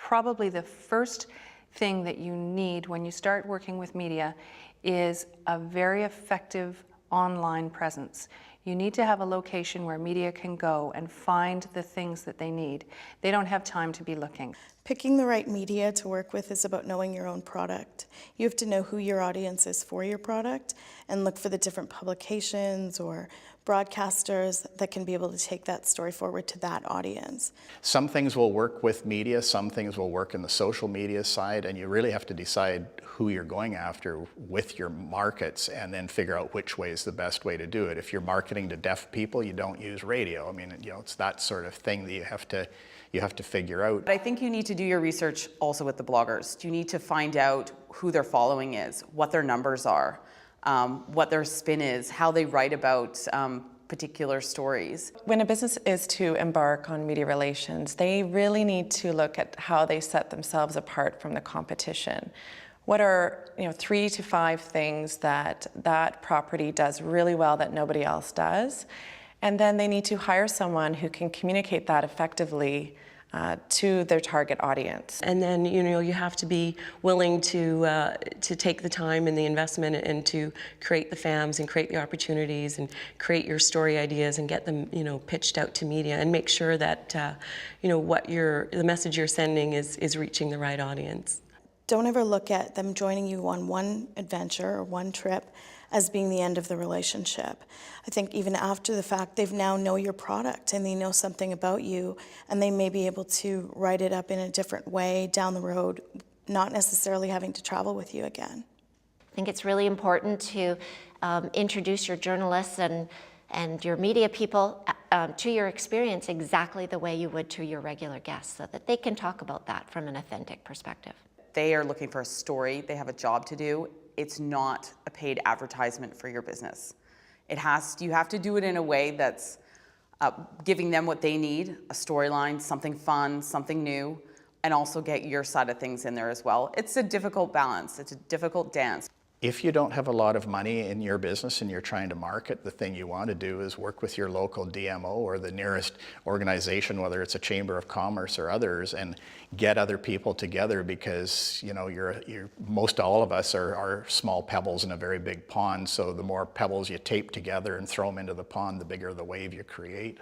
probably the first thing that you need when you start working with media is a very effective online presence. You need to have a location where media can go and find the things that they need. They don't have time to be looking. Picking the right media to work with is about knowing your own product. You have to know who your audience is for your product and look for the different publications or broadcasters that can be able to take that story forward to that audience. Some things will work with media, some things will work in the social media side, and you really have to decide who you're going after with your markets and then figure out which way is the best way to do it. If you're marketing to deaf people, you don't use radio. I mean, you know, it's that sort of thing that you have to figure out. But I think you need to do your research also with the bloggers. You need to find out who their following is, what their numbers are, what their spin is, how they write about particular stories. When a business is to embark on media relations, they really need to look at how they set themselves apart from the competition. What are 3 to 5 things that that property does really well that nobody else does? And then they need to hire someone who can communicate that effectively to their target audience. And then you have to be willing to take the time and the investment and to create the FAMs and create the opportunities and create your story ideas and get them pitched out to media and make sure that the message you're sending is reaching the right audience. Don't ever look at them joining you on one adventure or one trip as being the end of the relationship. I think even after the fact, they now know your product and they know something about you, and they may be able to write it up in a different way down the road, not necessarily having to travel with you again. I think it's really important to introduce your journalists and your media people to your experience exactly the way you would to your regular guests, so that they can talk about that from an authentic perspective. They are looking for a story, they have a job to do. It's not a paid advertisement for your business. You have to do it in a way that's giving them what they need, a storyline, something fun, something new, and also get your side of things in there as well. It's a difficult balance, it's a difficult dance. If you don't have a lot of money in your business and you're trying to market, the thing you want to do is work with your local DMO or the nearest organization, whether it's a chamber of commerce or others, and get other people together, because most all of us are small pebbles in a very big pond. So the more pebbles you tape together and throw them into the pond, the bigger the wave you create.